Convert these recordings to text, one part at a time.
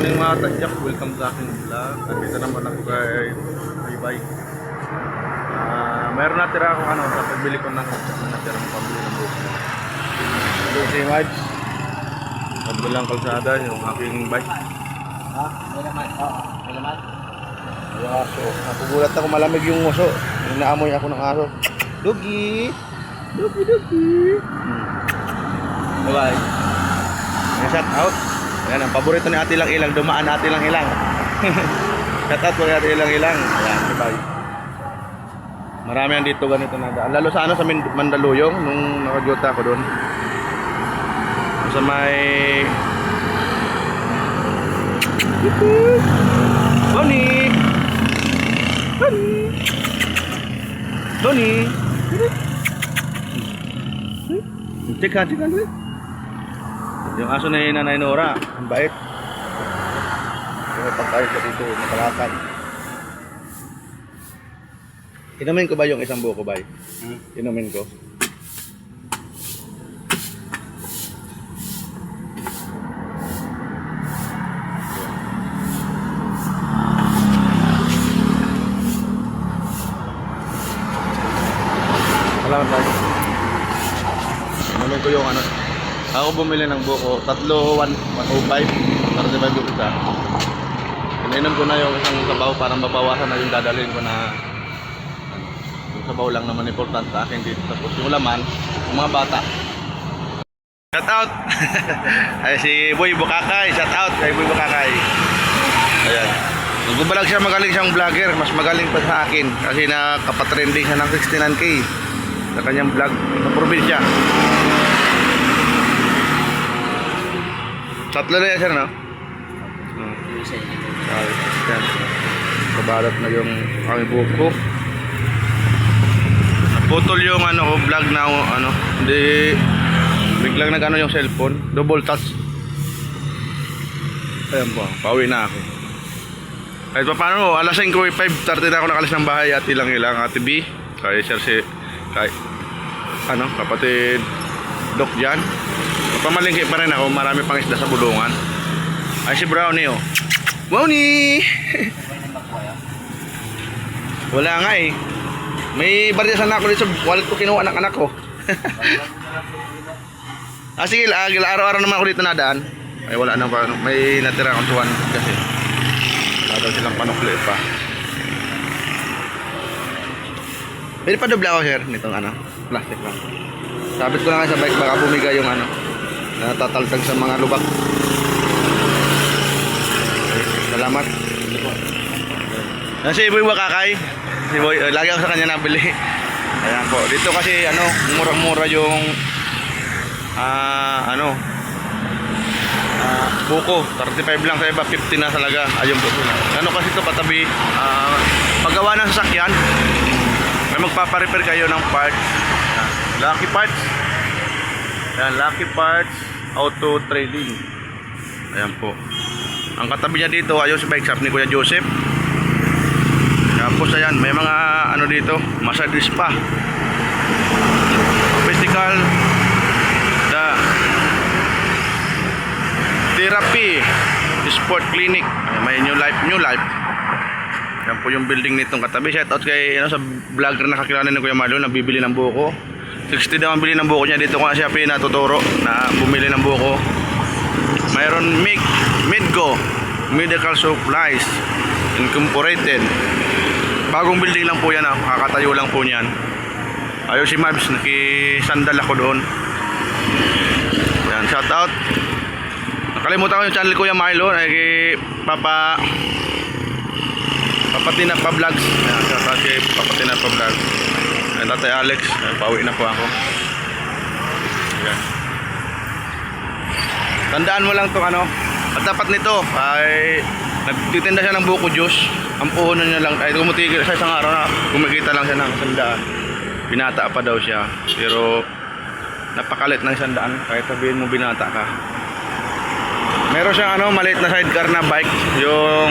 morning mga tadyak, welcome sa aking vlog. Nandito naman ako kay bike. Meron natira ako sa pagbili ko ng natirang pambili ng buhok. Hello si Mads. Kabilang kalsada yung aking bike. May laman. Oo, may laman. Yung aso. Napugulat ako, malamig yung aso. Naamoy ako ng aso. Dugi! Dugi! Bye-bye. Shout out. Ayan, ang paborito ni Ate Lang Ilang, dumaan Ate Lang Ilang. Shout out po ni Ate Lang Ilang. Ayan, bye. Marami yan dito ganito na daan. Lalo sa sa Mandaluyong, nung nakagyota ako doon. Sa may... Bonnie! Bonnie! Bonnie! Cika. Yung aso na yung Nanay Nora, ang bait. Kaya pagkain ka dito, makalakad. Inumin ko ba yung isang buko, bay? Inumin ko. Salamat, bay. Inumin ko yung ako bumili ng buko, 105, 35 yung isa. Ininom ko na yung isang sabaw para mabawasan na yung dadalhin ko na yung sabaw lang naman important sa akin dito. Tapos yung laman, yung mga bata. Shout out! Ay, si Boy Bukakay, shout out kay Boy Bukakay. Ayan. Nagbabalag siya, magaling siyang vlogger, mas magaling pa sa akin kasi nakapatrending siya ng 69k sa kanyang vlog sa probinsya. Tatlo na yan sir, no? Kabalat na yung aking buko. Naputol yung vlog na hindi biglang nag yung cellphone, double touch. Ayan po, pauwi na ako. Kahit pa paano, alas 5:30 na ako nakalis ng bahay. Ate Lang Ilang, Ate B, kay sir si kapatid Doc Jan. Pamalingki pa rin ako, marami pang isda sa bulungan. Ay si Brownie, oh. Brownie! Wala nga eh. May barisan ako dito sa wallet ko, kinuha ng anak ko. Sige, araw-araw naman ako dito nadaan. Ay wala nang may natira akong tuwan kasi wala daw silang panukli pa. Pwede pa dobla ako sir nitong plastic lang. Sabit ko lang sa bike, baka bumiga yung natataltag sa mga lubak. Okay, salamat. Si Boy Wakakay. Si Boy, lagi ako sa kanya nabili. Ayan po. Dito kasi murang-mura yung buko. 35 lang sa iba, 50 na talaga. Ayun po. Kasi ito patabi paggawa ng sasakyan. May magpapa-repair kayo ng parts. Lucky Parts. Ayan, Lucky Parts Auto Trading. Ayan po. Ang katabi niya dito ayun si bike shop ni Kuya Joseph. Tapos ayan, may mga dito, massage spa, physical therapy, sport clinic. Ayan, may new life. Ayan po yung building nitong katabi. Shout out kay sa vlogger na kakilala ni Kuya Marlon na bibili ng buko. 60 daw ang bili ng buko niya. Dito ko nga siya pinatuturo na bumili ng buko. Mayroon Midgo Medical Supplies Incorporated. Bagong building lang po yan, kakatayo lang po niyan. Ayun si Mabs, nakisandal ako doon. Yan, shout out. Nakalimutan ko yung channel ko yung Marlon ay kay Papa Tinapa Vlogs. Yan, shout out kay Papa Tinapa Vlogs. Yan, Tatay Alex, pauwi na po ako. Yan. Tandaan mo lang itong at dapat nito ay nagtitinda siya ng buko juice. Ang puhunan niya lang ay tumutigil sa isang araw na kumikita lang siya ng 100. Binata pa daw siya, pero napakalit ng 100 kahit sabihin mo binata ka. Meron siyang maliit na sidecar na bike, yung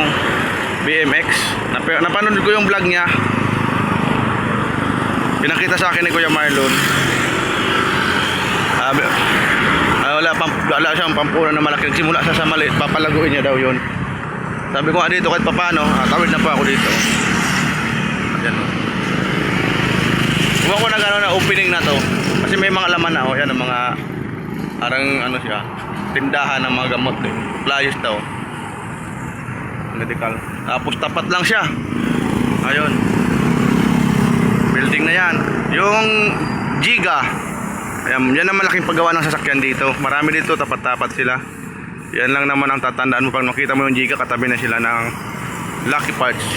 BMX. Napanood ko yung vlog niya. Pinakita sa akin ni Kuya Marlon. Wala siyang pampunan na malaki. Simula sa maliit, papalaguin niya daw yun. Sabi ko nga dito kahit papaano, tawid na po ako dito. Ayan o. Huwag ko na gano'n na opening na to. Kasi may mga laman na o. Yan ang mga parang ano siya, tindahan ng mga gamot eh. Playos daw. Medical. Tapos tapat lang siya. Ayun. Building na yan. Yung Giga. Ayan, yan ang malaking paggawa ng sasakyan dito. Marami dito, tapat-tapat sila. Yan lang naman ang tatandaan mo. Pag makita mo yung Giga, katabi na sila ng Lucky Parts.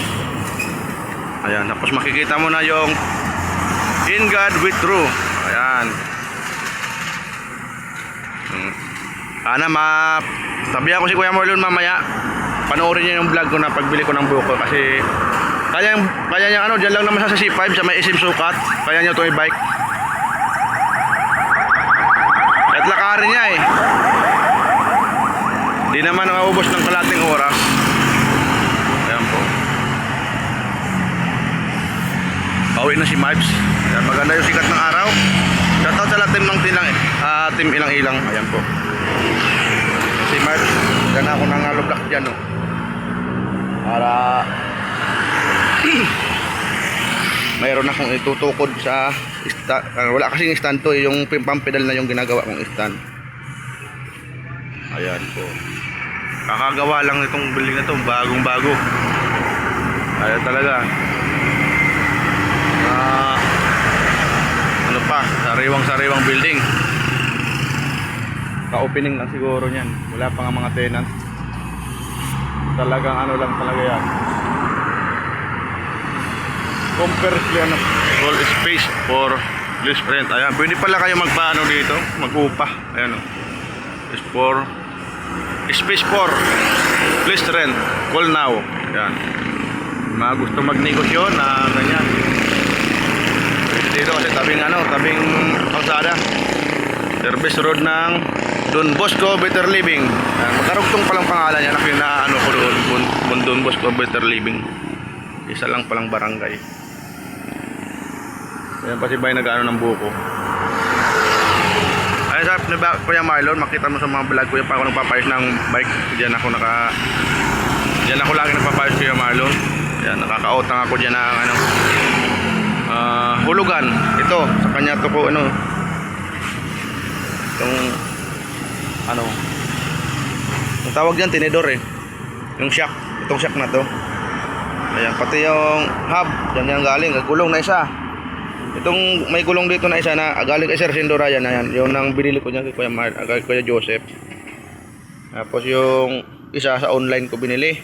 Ayan, tapos makikita mo na yung In God We True. Ayan. Sabi ako si Kuya Marlon mamaya, panoorin niyo yung vlog ko na pagbili ko ng buko kasi kaya niya ano, dyan lang naman sa C5 sa may isim sukat. Kaya niya ito i-bike. At lakarin niya eh. Di naman naubos ng kalating oras. Ayan po. Pauwi na si Mipes. Ayan, maganda yung sikat ng araw. Shoutout sa lahat team ng team ilang-ilang. Ayan po. Si Mipes, dyan ako nangalublak dyan oh. Para mayroon akong itutukod sa wala kasing stand to eh, yung pampedal na yung ginagawa kong stand. Ayan po. Kakagawa lang itong building na to, bagong bago. Ayan talaga. Ano pa, sariwang building. Ka-opening lang siguro niyan. Wala pa nga mga tenant. Talagang ano lang talaga yan. Commercial space for lease rent. Ayan, pwede pala kayo magpaano dito, mag-upa. Ayan o. Space for lease rent. Call now. Ayan. Mga gusto magnegosyo na ganyan. Dito kasi tabing kalsada. Service road ng Don Bosco Better Living. Magkarugtong palang pangalan niya na ano ko doon, Don Bosco Better Living. Isa lang palang barangay. Ayan pa si Bay nag-ano ng buko. Ay sa Kuya Marlon, makita mo sa mga vlog ko yung pa ako nagpapayos ng bike. Diyan ako lagi nagpapayos Kuya Marlon. Ayan, nakakautang ako diyan ng ano, hulugan. Ito, sa kanya to ko ano, itong ano, ang tawag diyan tinidor eh. Yung shock, itong shock na to. Ayan, pati yung hub, diyan yan galing, gulong na isa. Itong may gulong dito na isa na galing kay Sir Sindora yan, ayan, yung nang binili ko niya kay Kuya Joseph. Tapos yung isa sa online ko binili.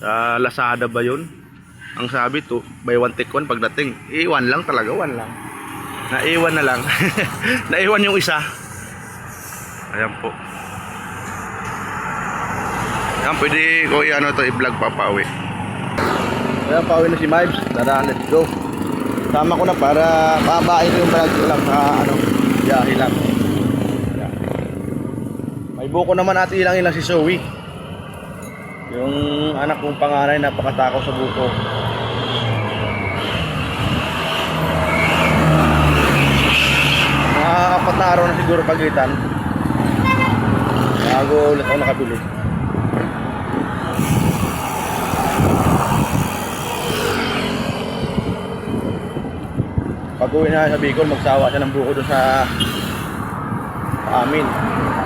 Sa Lazada ba yun? Ang sabi to, buy one take one pagdating. Iwan lang talaga, one lang. Naiwan na lang. Naiwan yung isa. Ayan po. Ayan, pwede ko i-ano to, i-vlog pa pauwi. Ayan, pauwi na si Mipes. Tara, let's go. Sama ko na para pabain yung vlog ko lang sa ano, biyahe lang. Ayan. May buko naman at ilang si Zoe. Yung anak kong panganay napakatakaw sa buko. Mga 4 na araw na siguro pagitan bago ulit ako nakabili. Pag uwi na sa Bicol, magsawa siya ng buko doon sa amin.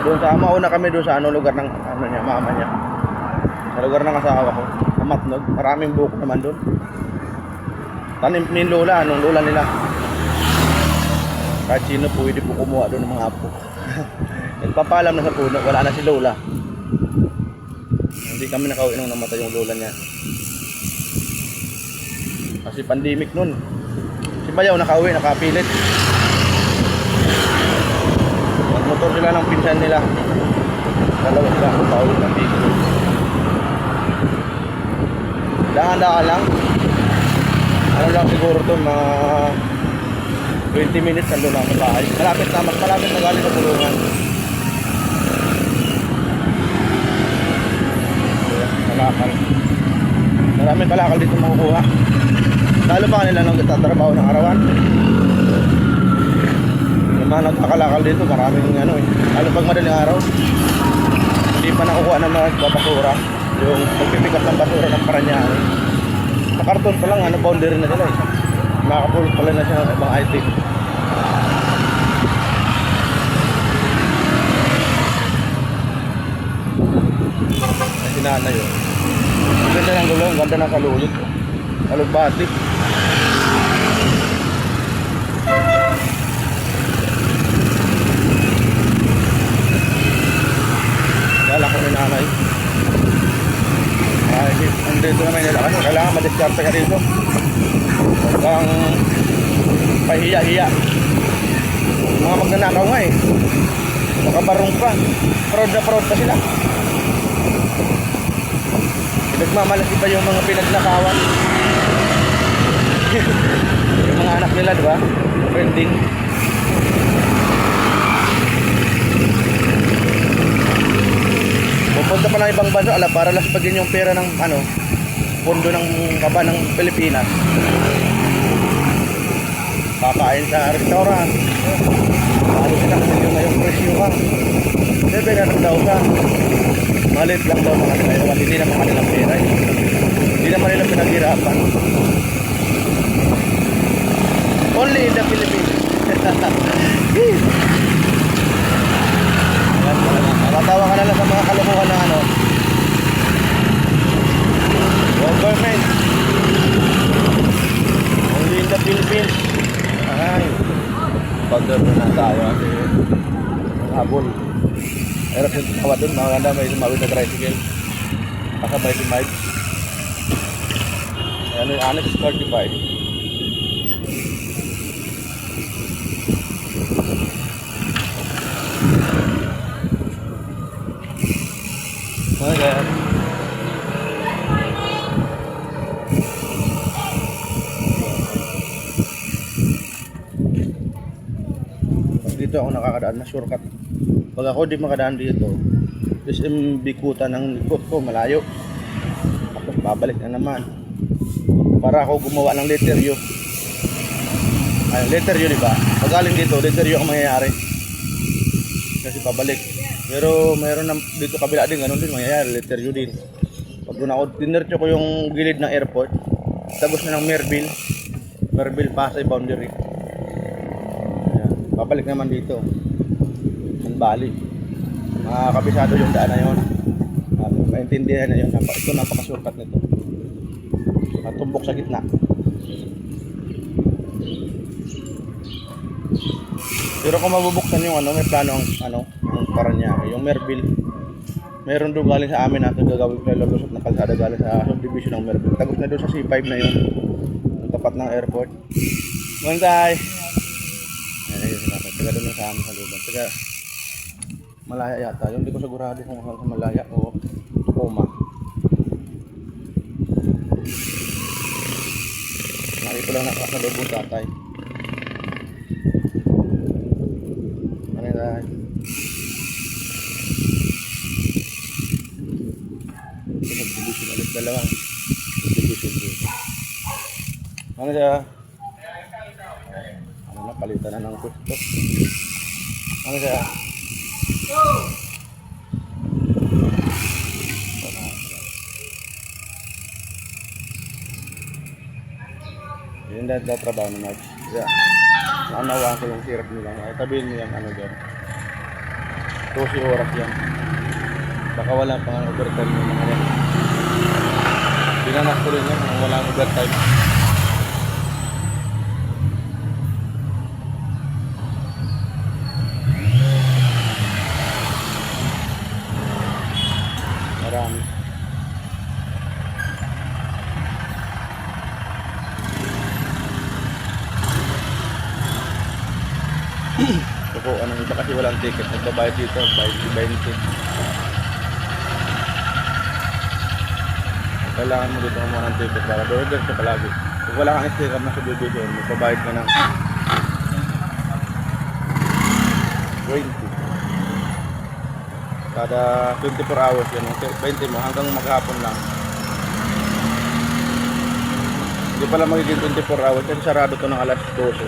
Doon sa mauna kami doon sa ano, lugar ng ano niya, mama niya. Sa lugar ng asawa ko, sa Matnog, maraming buko naman doon. Tanim ni lola, anong lola nila. Kahit sino pwede po kumuha doon ng mga apo. Nagpapalam na sa puno, wala na si lola. Hindi kami nakauwi nung namatay yung lola niya. Kasi pandemic nun. Si Bayaw nakauwi, nakapilit. Nagmotor sila ng pinsan nila. Dalawa sila, pauwi ng Bicol. Dahan-dahan lang. Ano lang siguro to, mga 20 minutes nandun lang sa bahay. Malapit na, mas malapit na galing sa tulungan. Kalakal. Maraming kalakal dito makukuha. Lalo pa kanila nang nagtatrabaho ng arawan. Yung mga nagpakalakal dito, maraming ano eh. Lalo pag madaling araw, hindi pa nakukuha na magpapasura. Yung pagpipick up ng basura ng Paranaque. Sa karton pa lang, ano, boundary na nila eh. Nakakapulot pala na siya ng ibang item. Ay, sinanay yun. Ang ganda ng gulong, ang ganda ng kaluyot. Kalugbati. Kala ko ni nanay. Ay, andito naman nila kasi kailangan ma-discarte ka dito. Huwag pahiya-hiya. Mga magnanakaw nga eh. Makabarong pa. Proud na proud pa sila. Nagmamalaki pa yung mga pinagnakawan. Yung mga anak nila, di ba? Trending. Pupunta pa ng ibang bansa, ala, para laspagin yung pera ng ano, pondo ng kaba ng Pilipinas. Kakain sa restaurant. Ano silang milyon na yung presyo ka. 700,000. Malit lang daw mga sila. Hindi naman kanilang pera. Hindi naman nila pinaghirapan. Only in the Philippines. Natatawa ka na lang sa mga kalokohan ng ano. Government. Only in the Philippines. Ay. Pag-govern na tayo kasi habol. Pero yung tawa dun, maganda may sumawid na tricycle. Kasabay si Mike. Ano yung Annex 45. Okay. Dito ako nakakadaan na shortcut. Pag ako di makadaan dito, SM Bikutan ng ikot ko malayo. Tapos babalik na naman. Para ako gumawa ng letter U. Ay, letter U, di ba? Pag galing dito, letter U ang mangyayari. Kasi pabalik. Pero mayroon na dito kabila din, ganun din mangyayari, letter U din. Pag doon ako, dinercho ko yung gilid ng airport, tagos na ng Merville Pasay boundary. Ayan, babalik naman dito. Ang Bali. Makakabisado yung daan na yun. Maintindihan na yun. Ito napakasurkat nito. Tumbok sa gitna. Pero kung mabubuksan yung ano, may plano ang Paranaque, yung Merville. Meron doon galing sa amin natin gagawin ko lusot na kalsada galing sa subdivision ng Merville. Tagos na doon sa C5 na yun. Tapat ng airport. Bantay! Ayan, yun natin. Taga doon sa amin sa luban. Taga Malaya yata. Yung hindi ko sigurado kung sa Malaya o Tacoma. Nakita lang nakasalubong tatay. Ano yun tayo? Subdivision ulit, dalawang subdivision dito. Ano siya? Ano na, palitan na ng pwesto. Ano siya? Yun na trabaho na March. Yeah. Naanawaan ko yung sirap nila. Ay, tabihin mo yung ano dyan. 12 oras yan. Baka wala pang overtime yung mga yan. Binanak ko rin yan kung walang overtime. Marami. Ito po, ano ito kasi walang ticket. Nagbabayad dito, bayad 20. Kailangan mo dito kumuha ng ticket para order ka palagi. Kung wala kang sticker na subdivision, magbabayad ka ng 20. Kada 24 hours yan, 20 mo hanggang maghapon lang. Hindi pala magiging 24 hours kasi sarado to ng alas 12.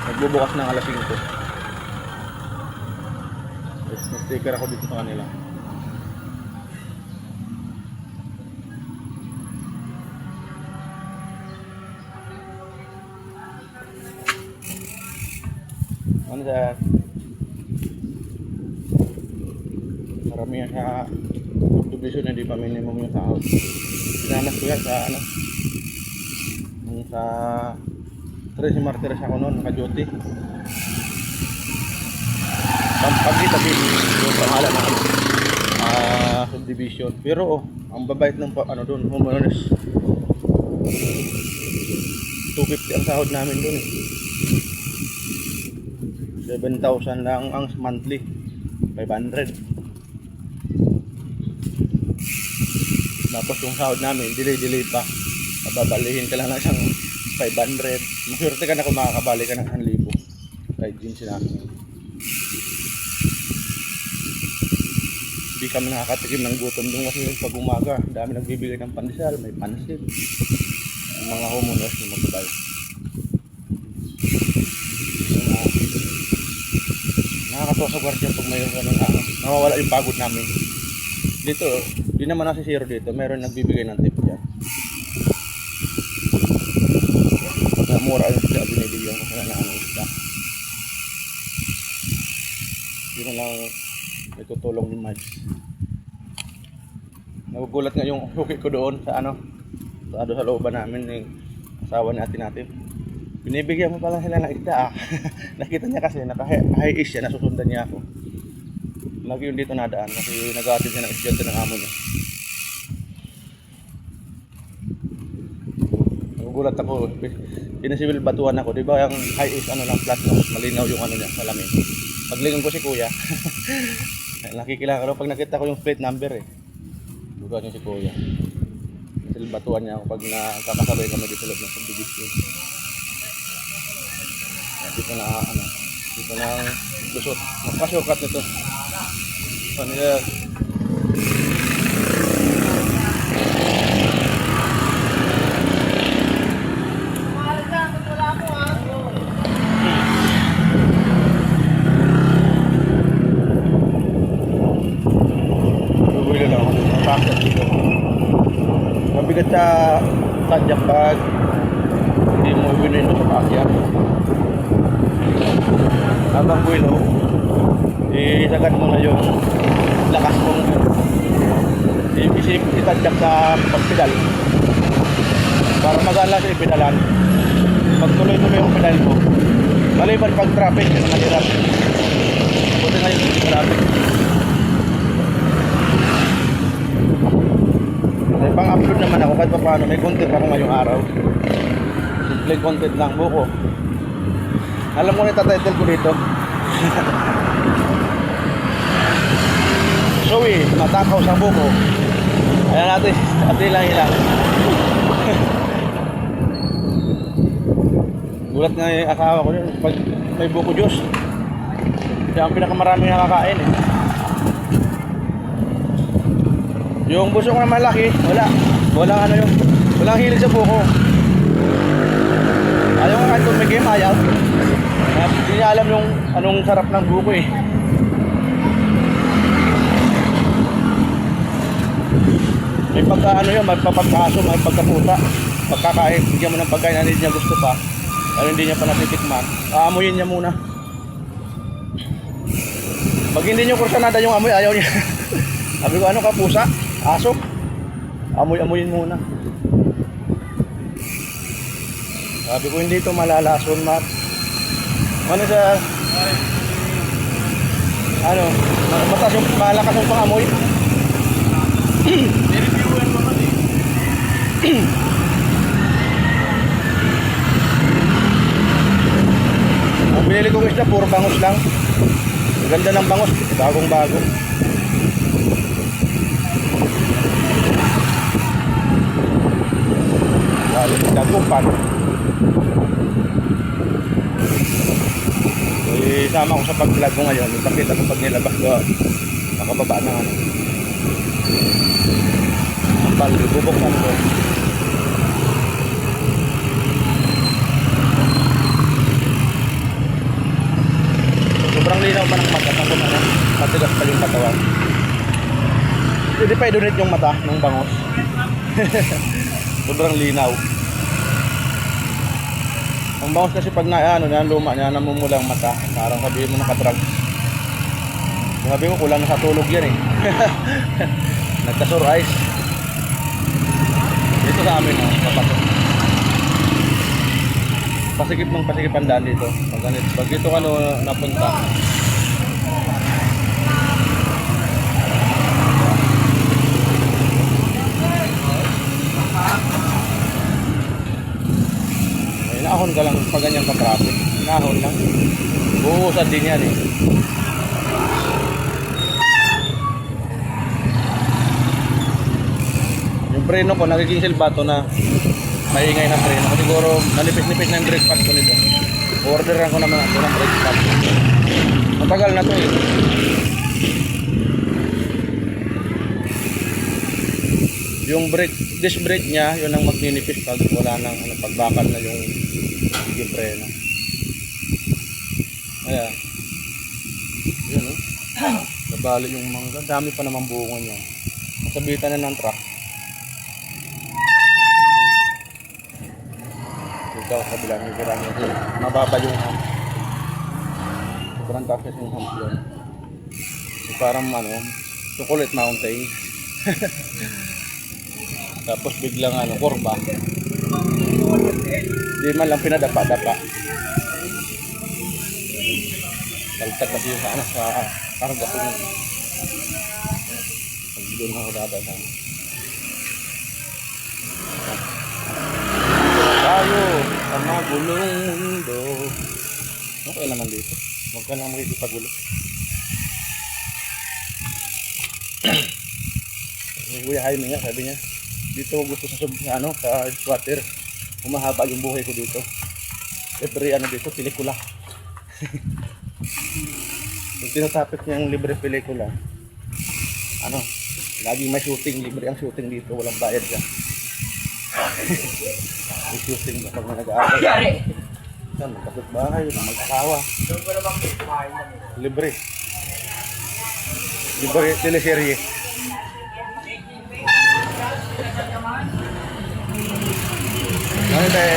Nagbubukas ng alas 5. Nag-sticker ako dito sa kanila. Ano sa karamihan sa subdivision hindi pa minimum yung sahod. Pinanas ko yan sa ano, nung sa Tres Martires ako noon, naka-duty. Pampagita din yung pangalan ng subdivision. Pero ang babait ng ano doon, homeowners, 250 ang sahod namin doon. 7,000 lang ang monthly, 500. Tapos yung sahod namin, delay pa. Babalihin ka lang ng isang 500. Maswerte ka na kung makakabali ka ng 1,000. Kahit din sila. Hindi kami nakakatikim ng gutom doon kasi pag umaga, dami nagbibigay ng pandesal, may pansit. Yung mga homeowners yung magbabayad. Nakakatawa sa gwardiya pag mayroon ka ng nawawala yung pagod namin. Dito, di naman nasisiro dito, meron nagbibigay ng tip dyan. Mura yung sila binibigyan ko sa na isda. Yun lang may tutulong ni Mike. Nagugulat nga yung hukit ko doon sa sa looban namin ng asawa ni ate natin. Binibigyan mo pala sila ng isda Nakita niya kasi naka-high-ish siya, nasusundan niya ako. Lagi yung dito nadaan kasi nag-aatid siya ng isda ng amo niya. Nagugulat ako, pinasibil batuan ako, di ba yung high-ish lang plus malinaw yung niya, salamin. Paglingon ko si kuya, nakikilala ko pag nakita ko yung plate number buka niya si kuya. Pinasibil batuan niya ako pag nakakasabay kami dito loob ng subdivision. Dito na ang lusot. Magpa-shortcut nito. Ano yan? Bumili lang ako ng packet dito. Mabigat sa sadyak pag hindi mo ibinin ito sa packet. Habang buwilo, isagat mo na yung lakas mong itadyak sa pagpedal para magala sa ipedalan. Pag tuloy-tuloy yung pedal mo, maliban pag traffic, yun ang mahirap. Buti nga yung traffic. May pang-upload naman ako kahit pa paano, may content ako ngayong araw. Simple content lang, buko. Alam mo na itatitle ko dito. Zoe, matakaw sa buko. Ayan natin, lang ilang. Gulat nga yung asawa ko yun, pag may buko juice. Siya ang pinakamaraming nakakain Yung busok na malaki, walang walang hilig sa buko. Ayaw nga kahit kung may game, ayaw. Hindi niya alam yung anong sarap ng buko May pagka may papagkaso, may pagkaputa. Pagkakain, bigyan mo ng pagkain na hindi niya gusto pa. Pero hindi niya pa natitikman. Aamuyin niya muna. Pag hindi niyo kursanada yung amoy, ayaw niya. Sabi ko, ano ka, pusa? Aso? Amoy-amoyin muna. Sabi ko, hindi ito malalason, Matt. Ano sa... Mataas yung malakas yung pangamoy. Nireviewan mo kami. Ang binili kong isda, puro bangos lang. Ang ganda ng bangos, bagong-bago. Lalo dagupan. Isama ko sa pag-vlog ko ngayon. Ipakita ko pag nilabas ko. Nakababa na bubuksan ko. Sobrang linaw pa ng mata. Tapos matigas pa yung katawan. Hindi pa i-donate yung mata ng bangos. Sobrang linaw. Ang bangus kasi pag na ano, na luma niya, namumula ang mata. Parang sabihin mo nakadrag. Sabi ko, kulang na sa tulog yan eh. Nagka-sore eyes. Dito sa amin, papasok. Pasikip ng pasikip ang daan dito. Pag dito ka napunta. Inahon ka lang pag ganyan ka-traffic. Inahon lang. Buhusan din yan eh. Yung preno ko, nagiging silbato na maingay na preno ko. Siguro manipis-nipis na yung brake pad ko nito. Orderan ko naman ako ng brake pad. Matagal na to eh. Yung disc brake niya, yun ang magninipis pag wala nang pagbakal na yung preno. Ayan. Yun oh. Nabali yung mangga. Dami pa naman bunga niya. Masabitan na ng truck. Ikaw kabila ng kirami. Mababa yung hump. Sobrang takas yung hump yun. Parang chocolate mountain. Tapos biglang kurba. Hindi man lang pinadapa-dapa. Taltag kasi yung sa karga ko yun. Pag doon ako dadaan. Tayo sa magulong mundo. Okay naman dito. Huwag ka lang makikipagulo. Kuya Jaime nga, sabi niya, dito gusto sa squatter. Umahaba yung buhay ko dito. Libre dito, pelikula. Kung tinatapit niya ang libre pelikula, lagi may shooting, libre ang shooting dito, walang bayad ka. May shooting ka pag nag-aaral. Saan, magkapit bahay, mag-asawa. Libre. Libre, teleserye. Ano tayo?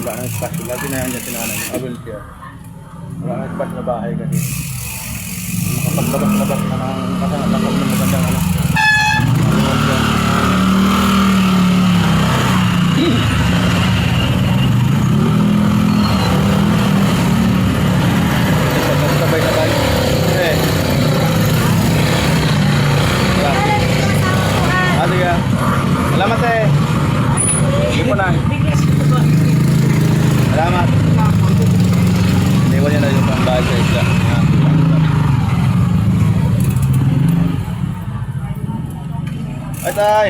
Wala nang spot. Lagi na yan niya tinanay. I will care. Wala nang spot na bahay kasi. Makapaglabas-labas na ng kasangalakap ng magandang sabay-sabay. Sige ka. Salamat eh. Hindi po na. Salamat. Iniwan niya na yung pambahay sa isla. Ay tay.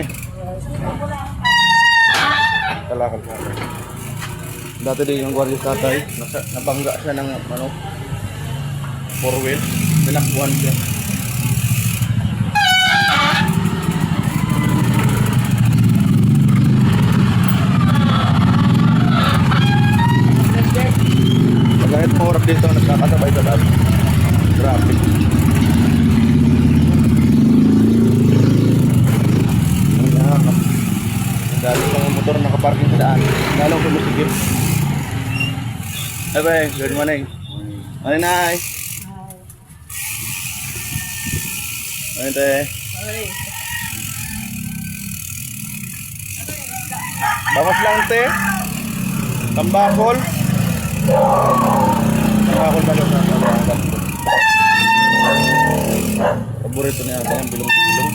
Talakal sa atin. Dati din yung gwardiya sa tatay. Nabangga siya ng 4-wheel. Tinakbuhan siya. Kahit mahurap dito nagkakasabay sa taas. Traffic. Ang dami ng motor nakaparking sa daan. Lalong kumusigip. Hey, good morning. Morning, Nay. Morning, te. Bawas lang, te. Tambakol. Tambakol ba lang sa paborito niya ata yung bilong-bilong.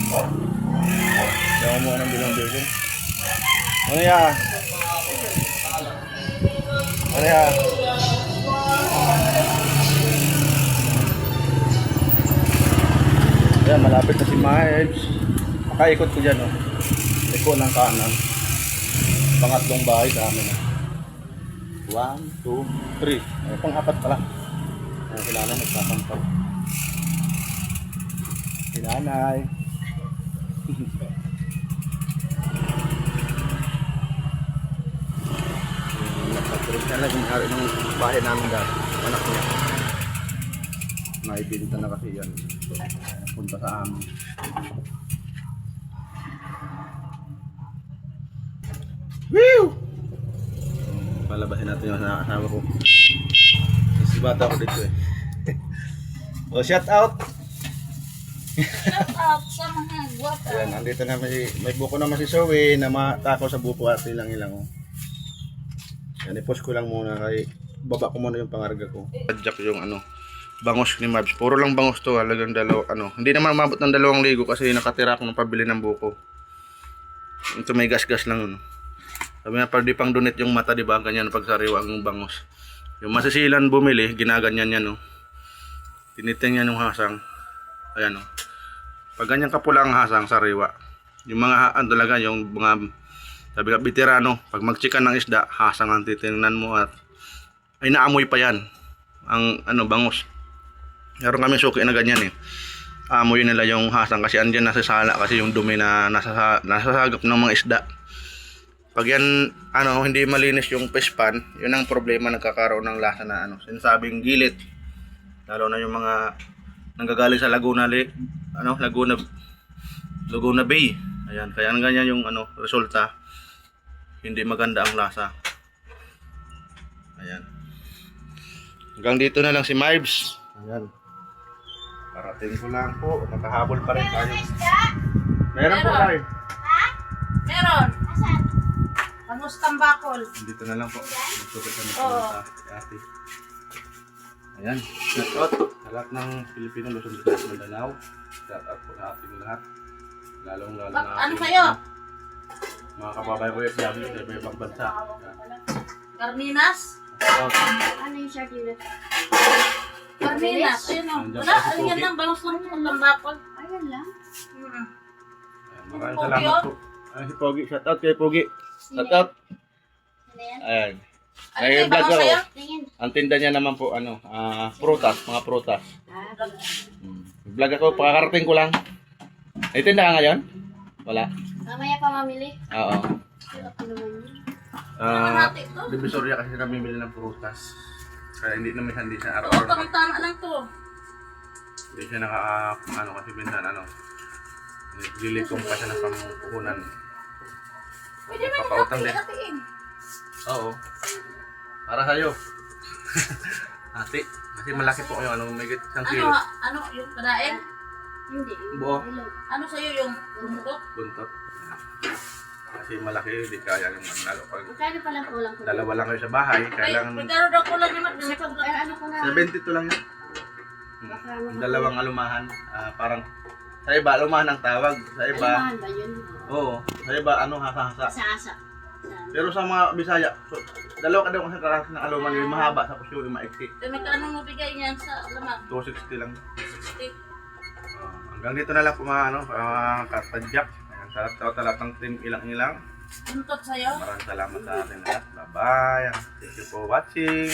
Kaya mo ng bilong-bilong. Ano ya? Ano ya? Ayan, malapit na si Miles. Makaikot ko dyan, oh. Liko ng kanan. Pangatlong bahay sa amin, oh. 1, 2, 3. Ay, pang-apat pala. Ayan, kilala, nagsasampal. Kilanay. Nagpatuloy na lang yung hari ng bahay namin dati. Anak niya. Naibinta na kasi yan. Punta sa amin. Woo! Palabasin natin yung asawa ko. Kasi bata ko dito eh. O, shout out! Shout out sa mga guwapa. Ayan, andito na may buko naman si Zoe na matakaw sa buko at ilang-ilang. Oh. Yan, i-post ko lang muna kay baba ko muna yung pangarga ko. Adjak yung bangos ni Marbs. Puro lang bangos to, halagang hindi naman umabot ng 2,000 kasi nakatira ako ng pabili ng buko. Ito may gas-gas lang. Sabi nga, pag di pang donate yung mata, di ba? Ganyan pag sariwa ang bangos. Yung masisilan bumili, ginaganyan yan, tinitingnan yung hasang. Ayan, pag ganyan kapula ang hasang, sariwa. Yung mga talaga, yung mga, sabi nga, veterano, pag magchikan ng isda, hasang ang titingnan mo at ay naamoy pa yan. Ang, bangos. Meron kami suki na ganyan amoy nila yung hasang kasi andyan nasasala kasi yung dumi na nasasagap ng mga isda. Pag yan hindi malinis yung fish pan, yun ang problema, nagkakaroon ng lasa na sinasabing gilit. Lalo na yung mga nanggagaling sa Laguna Laguna Bay. Ayan, kaya ganyan yung resulta. Hindi maganda ang lasa. Ayan. Hanggang dito na lang si Marbs. Ayan. Parating ko lang po. Nakahabol pa rin tayo. Meron po tayo. Meron. Pangustang bakol. Dito na lang po. Magsukit kami sa ate. Ayan. Shout out sa lahat ng Pilipino, Luzon, Visayas, Mindanao. Shout out po sa ating lahat. Lalong-lalo na Ano kayo? mga kababayan ko FW sa iba-ibang bansa. Carninas? Ano yung shirt yun? Carninas. Ayun o. Wala. Ayun yan lang. Bangus lang ng bakol. Ayun lang. Ayan, maraming salamat po. Ayan si Pogi. Shout out kay Pogi. Shout out. Ano yan? Ayan. Ano May yung vlog bangus ako. sa'yo? Tingin. Ang tinda niya naman po prutas, mga prutas. Vlog ako, pakakarating ko lang. Ay, tinda ka ngayon? Wala. Mamaya pa mamili. Oo. Ano naman yun? natin to? Divisoria kasi namimili ng prutas. Kaya hindi siya Oo, araw-araw. tama-tama lang to. Hindi siya kasi minsan nililikom pa siya ng pampuhunan. Pwede na Papautang din. natin. Oo. Para sa'yo. Ate, kasi malaki po kayo, may isang kilo. Yung padain? Hindi. Buo. Ilog. Ano sa'yo yung buntot? Buntot. Kasi malaki, hindi kaya yung lalo pag Magkano pa lang kulang ko? dalawa lang kayo sa bahay, kailangan Magkano daw ko lang naman. Ano ko na? 72 lang yun. Baka ano Dalawang alumahan, parang sa iba alumahan ang tawag, sa iba, Alimahan ba yun? oo, sa iba hasa-hasa. Asa-asa. Pero sa mga Bisaya, dalawa ka daw kasi klase ng aluman, yung mahaba tapos yung maiksi. Magkano mo bigay niyan sa laman? 260 lang. 60. Hanggang dito na lang po mga katadyak. Ayan, sa lahat ng team ilang-ilang. Buntot sa'yo? Maraming salamat sa atin lahat. Bye-bye. Thank you for watching.